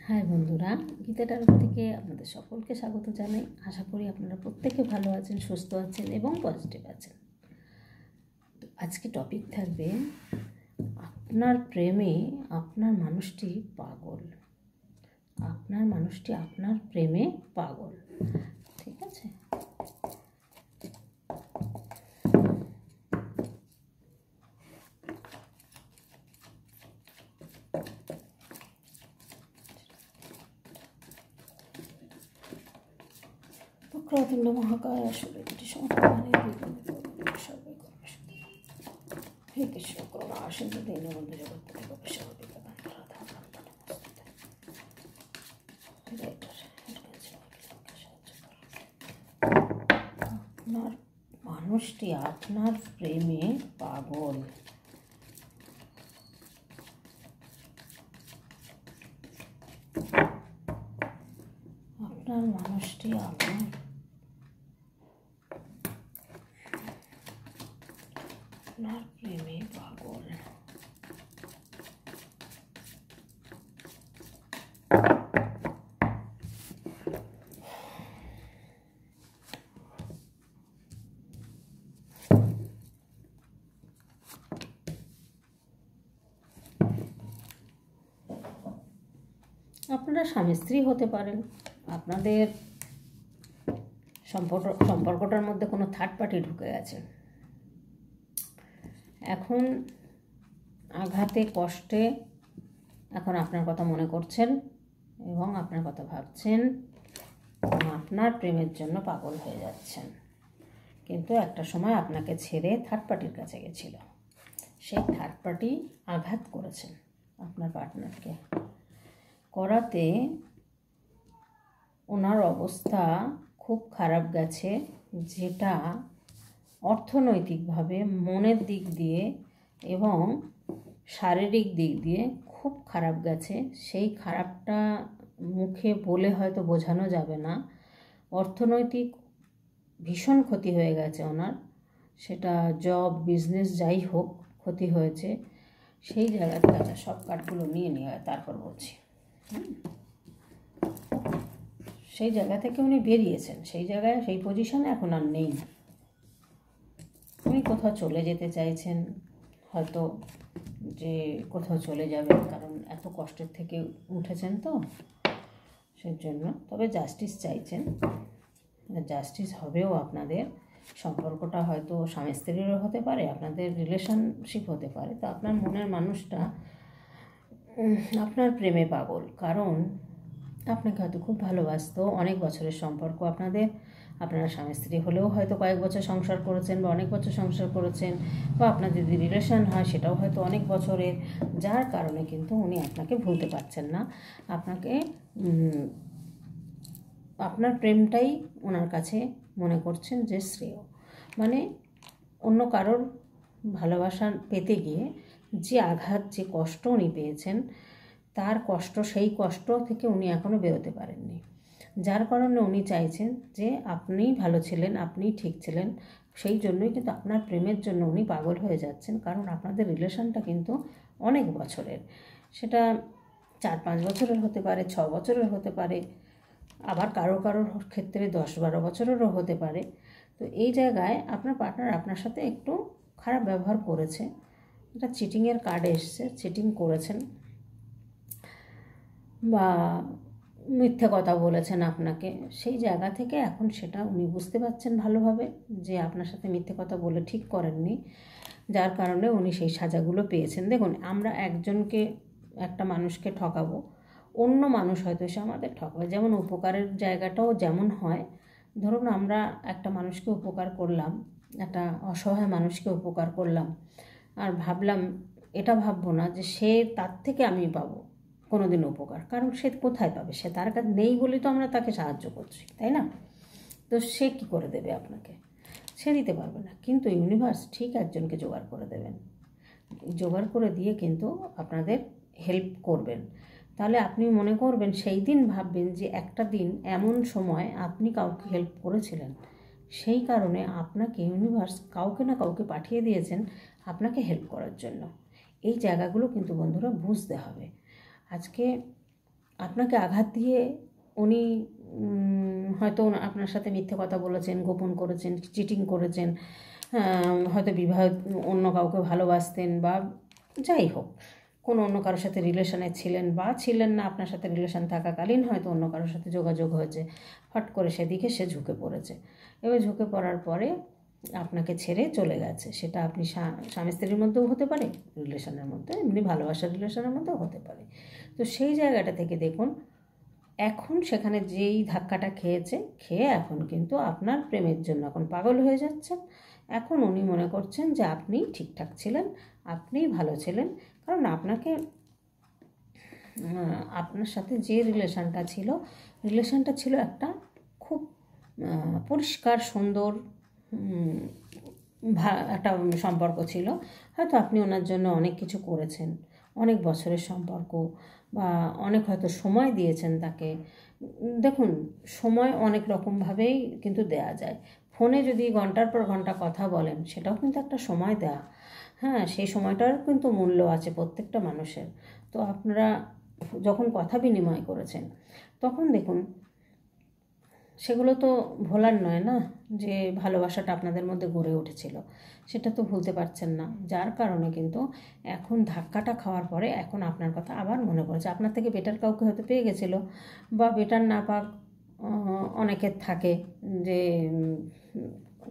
High বন্ধুরা, গীতা টারক থেকে আপনাদের সকলকে স্বাগত জানাই। আশা করি আপনারা প্রত্যেকে ভালো আছেন, সুস্থ আছেন এবং পজিটিভ আছেন। তো আজকে টপিক থাকবে আপনার প্রেমে আপনার মানুষটি পাগল। আপনার মানুষটি আপনার প্রেমে পাগল, ঠিক আছে? প্রকৃতিন্দ মহাকায় সুরেটি সংখ্যানে হে কৃষ্ণ করুণা সিন্ধু দীনবন্ধু জগৎপতি গোপেশ্বরী আপনার মানুষটি আপনার প্রেমে পাগল। আপনার মানুষটি আপনার প্রেমে পাগল। আপনারা স্বামী স্ত্রী হতে পারেন, আপনাদের সম্পর্কটার মধ্যে কোনো থার্ড পার্টি ঢুকে গেছে। এখন আঘাতে কষ্টে এখন আপনার কথা মনে করছেন এবং আপনার কথা ভাবছেন এবং আপনার প্রেমের জন্য পাগল হয়ে যাচ্ছেন। কিন্তু একটা সময় আপনাকে ছেড়ে থার্ড পার্টির কাছে গেছিল, সেই থার্ড পার্টি আঘাত করেছেন আপনার পার্টনারকে, করাতে ওনার অবস্থা খুব খারাপ গেছে, যেটা অর্থনৈতিকভাবে, মনের দিক দিয়ে এবং শারীরিক দিক দিয়ে খুব খারাপ গেছে। সেই খারাপটা মুখে বলে হয়তো বোঝানো যাবে না। অর্থনৈতিক ভীষণ ক্ষতি হয়ে গেছে ওনার, সেটা জব বিজনেস যাই হোক ক্ষতি হয়েছে। সেই জায়গাতে আচ্ছা সব কার্ডগুলো নিয়ে হয় তারপর বলছি। সেই জায়গা থেকে উনি বেরিয়েছেন, সেই জায়গায় সেই পজিশনে এখন আর নেই। উনি কোথাও চলে যেতে চাইছেন, হয়তো যে কোথাও চলে যাবেন, কারণ এত কষ্টের থেকে উঠেছেন তো সেই জন্য। তবে জাস্টিস চাইছেন, জাস্টিস হবেও। আপনাদের সম্পর্কটা হয়তো স্বামী স্ত্রীরও হতে পারে, আপনাদের রিলেশনশিপ হতে পারে। তো আপনার মনের মানুষটা আপনার প্রেমে পাগল, কারণ আপনাকে হয়তো খুব ভালোবাসতো। অনেক বছরের সম্পর্ক আপনাদের, আপনারা স্বামী স্ত্রী হলেও হয়তো কয়েক বছর সংসার করেছেন বা অনেক বছর সংসার করেছেন, বা আপনাদের যদি রিলেশন হয় সেটাও হয়তো অনেক বছরের, যার কারণে কিন্তু উনি আপনাকে ভুলতে পারছেন না। আপনাকে আপনার প্রেমটাই ওনার কাছে মনে করছেন যে শ্রেয়। মানে অন্য কারোর ভালোবাসা পেতে গিয়ে যে আঘাত, যে কষ্ট উনি পেয়েছেন, তার কষ্ট, সেই কষ্ট থেকে উনি এখনও বেরোতে পারেননি। যার কারণে উনি চাইছেন যে আপনিই ভালো ছিলেন, আপনিই ঠিক ছিলেন। সেই জন্যই কিন্তু আপনার প্রেমের জন্য উনি পাগল হয়ে যাচ্ছেন, কারণ আপনাদের রিলেশনটা কিন্তু অনেক বছরের। সেটা 4-5 বছরের হতে পারে, 6 বছরের হতে পারে, আবার কারোর ক্ষেত্রে 10-12 বছরেরও হতে পারে। তো এই জায়গায় আপনার পার্টনার আপনার সাথে একটু খারাপ ব্যবহার করেছে, এটা চিটিংয়ের কার্ডে এসছে, চিটিং করেছেন বা মিথ্যে কথা বলেছেন আপনাকে। সেই জায়গা থেকে এখন সেটা উনি বুঝতে পারছেন ভালোভাবে যে আপনার সাথে মিথ্যে কথা বলে ঠিক করেননি, যার কারণে উনি সেই সাজাগুলো পেয়েছেন। দেখুন, আমরা একটা মানুষকে ঠকাবো, অন্য মানুষ হয়তো এসে আমাদের ঠকাবে। যেমন উপকারের জায়গাটাও যেমন হয়, ধরুন আমরা একটা মানুষকে উপকার করলাম, একটা অসহায় মানুষকে উপকার করলাম, আর ভাবলাম, এটা ভাববো না যে সে তার থেকে আমি পাবো কোনো দিন উপকার, কারণ সে কোথায় পাবে? সে তার কাছে নেই বলেই তো আমরা তাকে সাহায্য করছি, তাই না? তো সে কী করে দেবে আপনাকে? সে দিতে পারবে না। কিন্তু ইউনিভার্স ঠিক একজনকে জোগাড় করে দেবেন, জোগাড় করে দিয়ে কিন্তু আপনাদের হেল্প করবেন। তাহলে আপনি মনে করবেন, সেই দিন ভাববেন যে একটা দিন এমন সময় আপনি কাউকে হেল্প করেছিলেন, সেই কারণে আপনাকে ইউনিভার্স কাউকে না কাউকে পাঠিয়ে দিয়েছেন আপনাকে হেল্প করার জন্য। এই জায়গাগুলো কিন্তু বন্ধুরা বুঝতে হবে। আজকে আপনাকে আঘাত দিয়ে উনি হয়তো আপনার সাথে মিথ্যে কথা বলেছেন, গোপন করেছেন, চিটিং করেছেন, হয়তো বিবাহ অন্য কাউকে ভালোবাসতেন বা যাই হোক, কোনো অন্য কারোর সাথে রিলেশনে ছিলেন বা ছিলেন না, আপনার সাথে রিলেশন থাকাকালীন হয়তো অন্য কারোর সাথে যোগাযোগ হয়েছে, হট করে সেদিকে সে ঝুঁকে পড়েছে। এবার ঝুঁকে পড়ার পরে আপনাকে ছেড়ে চলে গেছে। সেটা আপনি স্বামী স্ত্রীর মধ্যেও হতে পারে, রিলেশনের মধ্যে, এমনি ভালোবাসার রিলেশনের মধ্যেও হতে পারে। তো সেই জায়গাটা থেকে দেখুন, এখন সেখানে যেই ধাক্কাটা খেয়ে এখন কিন্তু আপনার প্রেমের জন্য এখন পাগল হয়ে যাচ্ছেন। এখন উনি মনে করছেন যে আপনি ঠিকঠাক ছিলেন, আপনিই ভালো ছিলেন, কারণ আপনার সাথে যে রিলেশনটা ছিল একটা খুব পরিষ্কার, সুন্দর একটা সম্পর্ক ছিল। হয়তো আপনি ওনার জন্য অনেক কিছু করেছেন, অনেক বছরের সম্পর্ক, বা অনেক হয়তো সময় দিয়েছেন তাকে। দেখুন, সময় অনেক রকমভাবেই কিন্তু দেয়া যায়। ফোনে যদি ঘন্টার পর ঘন্টা কথা বলেন, সেটাও কিন্তু একটা সময় দেওয়া। হ্যাঁ, সেই সময়টার কিন্তু মূল্য আছে প্রত্যেকটা মানুষের। তো আপনারা যখন কথা বিনিময় করেছেন, তখন দেখুন সেগুলো তো ভোলার নয় না, যে ভালোবাসাটা আপনাদের মধ্যে গড়ে উঠেছিল, সেটা তো ভুলতে পারছেন না। যার কারণে কিন্তু এখন ধাক্কাটা খাওয়ার পরে এখন আপনার কথা আবার মনে পড়েছে। আপনার থেকে বেটার কাউকে হয়তো পেয়ে গেছিলো, বা বেটার না পাক, অনেকের থাকে যে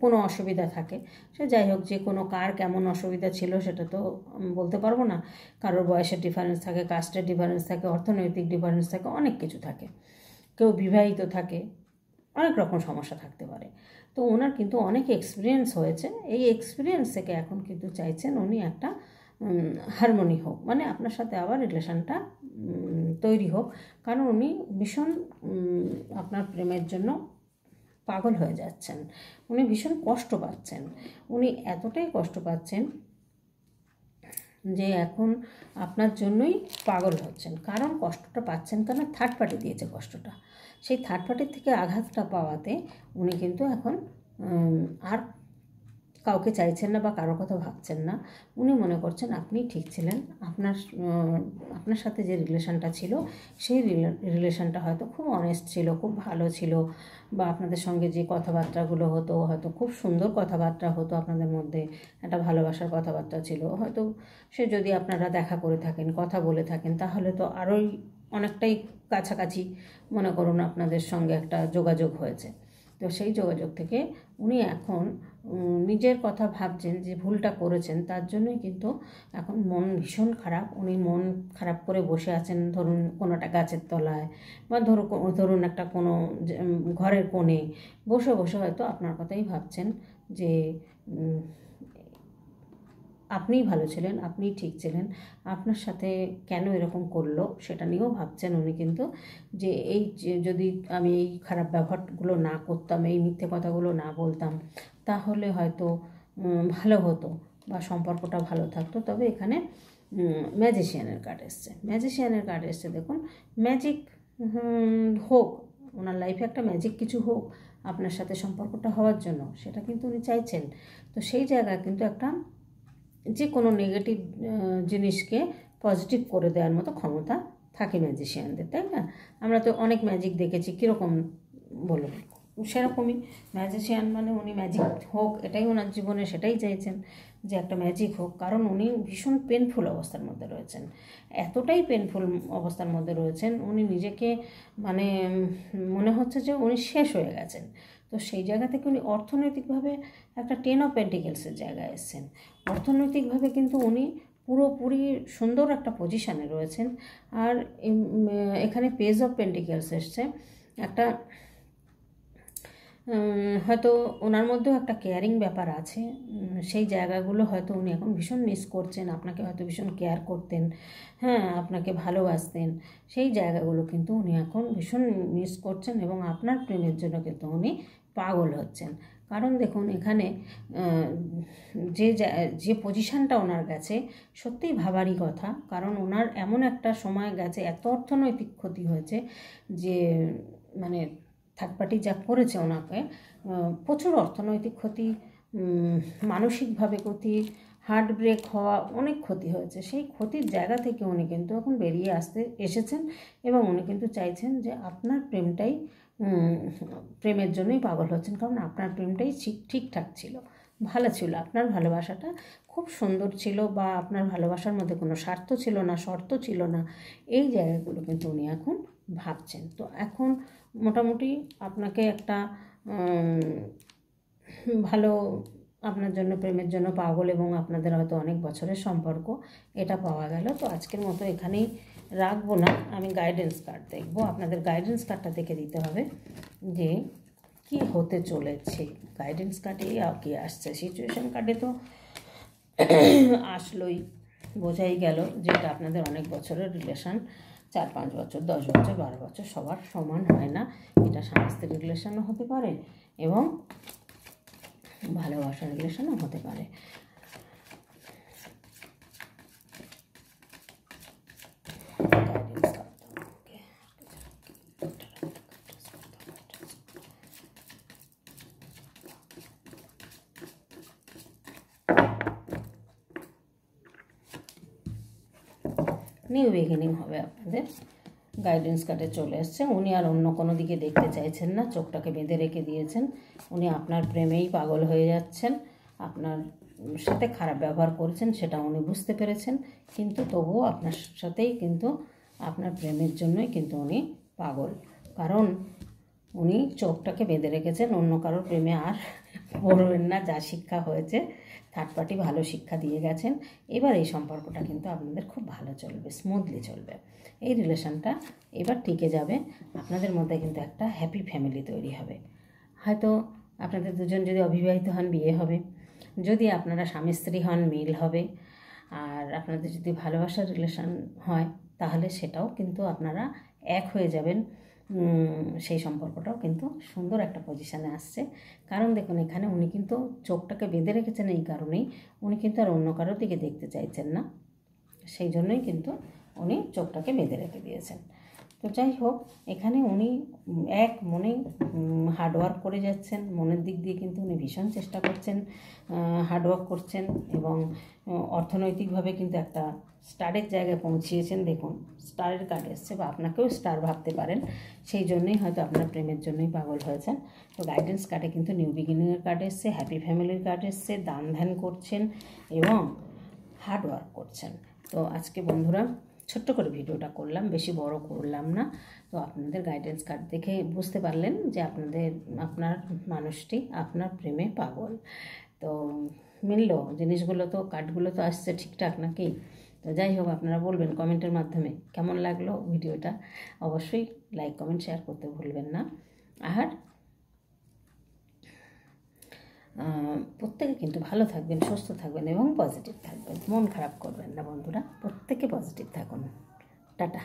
কোনো অসুবিধা থাকে। সে যাই হোক, যে কোনো কার কেমন অসুবিধা ছিল সেটা তো বলতে পারবো না। কারোর বয়সের ডিফারেন্স থাকে, কাস্টের ডিফারেন্স থাকে, অর্থনৈতিক ডিফারেন্স থাকে, অনেক কিছু থাকে, কেউ বিবাহিত থাকে, অনেক রকম সমস্যা থাকতে পারে। তো ওনার কিন্তু অনেক এক্সপিরিয়েন্স হয়েছে। এই এক্সপিরিয়েন্স থেকে এখন কিন্তু চাইছেন উনি একটা হারমোনি হোক, মানে আপনার সাথে আবার রিলেশনটা তৈরি হোক, কারণ উনি ভীষণ আপনার প্রেমের জন্য পাগল হয়ে যাচ্ছেন। উনি ভীষণ কষ্ট পাচ্ছেন। উনি এতটাই কষ্ট পাচ্ছেন যে এখন আপনার জন্যই পাগল হচ্ছেন। কারণ কষ্টটা পাচ্ছেন কেন? থার্ড পার্টি দিয়েছে কষ্টটা। সেই থার্ড পার্টির থেকে আঘাতটা পাওয়াতে উনি কিন্তু এখন আর কাউকে চাইছেন না বা কারোর কথা ভাবছেন না। উনি মনে করছেন আপনি ঠিক ছিলেন। আপনার সাথে যে রিলেশনটা ছিল, সেই রিলেশনটা হয়তো খুব অনেস্ট ছিল, খুব ভালো ছিল, বা আপনাদের সঙ্গে যে কথাবার্তাগুলো হতো হয়তো খুব সুন্দর কথাবার্তা হতো আপনাদের মধ্যে, একটা ভালোবাসার কথাবার্তা ছিল। হয়তো সে যদি আপনারা দেখা করে থাকেন, কথা বলে থাকেন, তাহলে তো আরোই অনেকটাই কাছাকাছি মনে করুন আপনাদের সঙ্গে একটা যোগাযোগ হয়েছে। তো সেই যোগাযোগ থেকে উনি এখন নিজের কথা ভাবছেন যে ভুলটা করেছেন, তার জন্যই কিন্তু এখন মন ভীষণ খারাপ। উনি মন খারাপ করে বসে আছেন, ধরুন কোনো একটা গাছের তলায়, বা ধরুন একটা কোনো ঘরের কোণে বসে বসে হয়তো আপনার কথাই ভাবছেন যে আপনিই ভালো ছিলেন, আপনিই ঠিক ছিলেন, আপনার সাথে কেন এরকম করলো সেটা নিয়েও ভাবছেন উনি কিন্তু, যে এই যদি আমি এই খারাপ ব্যবহারগুলো না করতাম, এই মিথ্যে কথাগুলো না বলতাম, তাহলে হয়তো ভালো হতো বা সম্পর্কটা ভালো থাকতো। তবে এখানে ম্যাজিশিয়ানের কার্ড এসছে। দেখুন, ম্যাজিক হোক, ওনার লাইফে একটা ম্যাজিক কিছু হোক আপনার সাথে সম্পর্কটা হওয়ার জন্য, সেটা কিন্তু উনি চাইছেন। তো সেই জায়গায় কিন্তু একটা যে কোনো নেগেটিভ জিনিসকে পজিটিভ করে দেওয়ার মতো ক্ষমতা থাকে ম্যাজিশিয়ানদের, তাই না? আমরা তো অনেক ম্যাজিক দেখেছি, কীরকম বলুন? সেরকমই ম্যাজিশিয়ান, মানে উনি ম্যাজিক হোক, এটাই ওনার জীবনে, সেটাই চাইছেন যে একটা ম্যাজিক হোক। কারণ উনি ভীষণ পেনফুল অবস্থার মধ্যে রয়েছেন, এতটাই পেনফুল অবস্থার মধ্যে রয়েছেন, উনি নিজেকে মানে মনে হচ্ছে যে উনি শেষ হয়ে গেছেন। তো সেই জায়গা থেকে উনি অর্থনৈতিকভাবে একটা 10 অফ পেন্টিকেলসের জায়গায় এসেছেন। অর্থনৈতিকভাবে কিন্তু উনি পুরোপুরি সুন্দর একটা পজিশানে রয়েছেন। আর এখানে পেজ অফ পেন্টিকেলস এসছে, একটা হয়তো ওনার মধ্যেও একটা কেয়ারিং ব্যাপার আছে। সেই জায়গাগুলো হয়তো উনি এখন ভীষণ মিস করছেন। আপনাকে হয়তো ভীষণ কেয়ার করতেন, হ্যাঁ, আপনাকে ভালোবাসতেন, সেই জায়গাগুলো কিন্তু উনি এখন ভীষণ মিস করছেন, এবং আপনার প্রেমের জন্য কিন্তু উনি পাগল হচ্ছেন। কারণ দেখুন, এখানে যে পজিশানটা ওনার গেছে, সত্যিই ভাবারই কথা। কারণ ওনার এমন একটা সময় গেছে, এত অর্থনৈতিক ক্ষতি হয়েছে যে মানে থার্ড পার্টি যা করেছে ওনাকে, প্রচুর অর্থনৈতিক ক্ষতি, মানসিকভাবে ক্ষতি, হার্ট ব্রেক হওয়া, অনেক ক্ষতি হয়েছে। সেই ক্ষতির জায়গা থেকে উনি কিন্তু এখন বেরিয়ে এসেছেন এবং উনি কিন্তু চাইছেন যে আপনার প্রেমের জন্যই পাগল হচ্ছেন, কারণ আপনার প্রেমটাই ঠিকঠাক ছিল, ভালো ছিল, আপনার ভালোবাসাটা খুব সুন্দর ছিল, বা আপনার ভালোবাসার মধ্যে কোনো স্বার্থ ছিল না, শর্ত ছিল না, এই জায়গাগুলো কিন্তু উনি এখন ভাবছেন। তো এখন মোটামুটি আপনাকে একটা ভালো, আপনার জন্য, প্রেমের জন্য পাগল, এবং আপনাদের হয়তো অনেক বছরের সম্পর্ক, এটা পাওয়া গেল। তো আজকের মতো এখানেই রাখবো না, আমি গাইডেন্স কার্ড দেখবো। আপনাদের গাইডেন্স কার্ডটা দেখে দিতে হবে যে কি হতে চলেছে। গাইডেন্স কার্ডে কি আসছে, সিচুয়েশন কার্ডে তো আসলোই, বোঝাই গেল যে এটা আপনাদের অনেক বছরের রিলেশন, 4-5 বছর, 10 বছর, 12 বছর, সবার সমান হয় না। এটা স্বামী স্ত্রীর রিলেশনও হতে পারে এবং ভালোবাসার রিলেশনও হতে পারে। নিউ বিগিনিং হবে আপনাদের। গাইডেন্স কার্ডে চলে এসছে। উনি আর অন্য কোনো দিকে দেখতে চাইছেন না, চোখটাকে বেঁধে রেখে দিয়েছেন। উনি আপনার প্রেমেই পাগল হয়ে যাচ্ছেন, আপনার সাথে খারাপ ব্যবহার করেছেন সেটা উনি বুঝতে পেরেছেন, কিন্তু তবুও আপনার সাথেই কিন্তু আপনার প্রেমের জন্যই কিন্তু উনি পাগল, কারণ উনি চোখটাকে বেঁধে রেখেছেন। অন্য কারোর প্রেমে আর পড়বেন না, যা শিক্ষা হয়েছে থার্ড পার্টি ভালো শিক্ষা দিয়ে গেছেন। এবার এই সম্পর্কটা কিন্তু আপনাদের খুব ভালো চলবে, স্মুথলি চলবে। এই রিলেশনটা এবার টিকে যাবে, আপনাদের মধ্যে কিন্তু একটা হ্যাপি ফ্যামিলি তৈরি হবে। হয়তো আপনাদের দুজন যদি অবিবাহিত হন, বিয়ে হবে, যদি আপনারা স্বামী স্ত্রী হন, মিল হবে, আর আপনাদের যদি ভালোবাসার রিলেশন হয় তাহলে সেটাও কিন্তু আপনারা এক হয়ে যাবেন। সেই সম্পর্কটাও কিন্তু সুন্দর একটা পজিশানে আসছে, কারণ দেখুন এখানে উনি কিন্তু চোখটাকে বেঁধে রেখেছেন এই কারণেই, উনি কিন্তু আর অন্য কারোর দিকে দেখতে চাইছেন না, সেই জন্যই কিন্তু উনি চোখটাকে বেঁধে রেখে দিয়েছেন। তো যাই হোক, এখানে উনি এক মনে হার্ডওয়ার্ক করে যাচ্ছেন, মনের দিক দিয়ে কিন্তু উনি ভীষণ চেষ্টা করছেন, হার্ডওয়ার্ক করছেন, এবং অর্থনৈতিকভাবে কিন্তু একটা স্টারের জায়গায় পৌঁছিয়েছেন। দেখুন স্টারের কার্ড এসছে, বা আপনাকেও স্টার ভাবতে পারেন, সেই জন্যই হয়তো আপনার প্রেমের জন্যই পাগল হয়েছেন। তো গাইডেন্স কার্ডে কিন্তু নিউ বিগিনিংয়ের কার্ড এসছে, হ্যাপি ফ্যামিলির কার্ড এসছে, দান ধ্যান করছেন এবং হার্ডওয়ার্ক করছেন। তো আজকে বন্ধুরা ছোট্ট করে ভিডিওটা করলাম, বেশি বড় করলাম না। তো আপনাদের গাইডেন্স কার্ড দেখে বুঝতে পারলেন যে আপনার মানুষটি আপনার প্রেমে পাগল। তো মিলল জিনিসগুলো, তো কার্ডগুলো তো আসছে ঠিকঠাক নাকি? তো যাই হোক, আপনারা বলবেন কমেন্টের মাধ্যমে কেমন লাগলো ভিডিওটা। অবশ্যই লাইক, কমেন্ট, শেয়ার করতে ভুলবেন না। আর প্রত্যেকে কিন্তু ভালো থাকবেন, সুস্থ থাকবেন এবং পজিটিভ থাকবেন, মন খারাপ করবেন না বন্ধুরা, প্রত্যেকে পজিটিভ থাকুন। টাটা।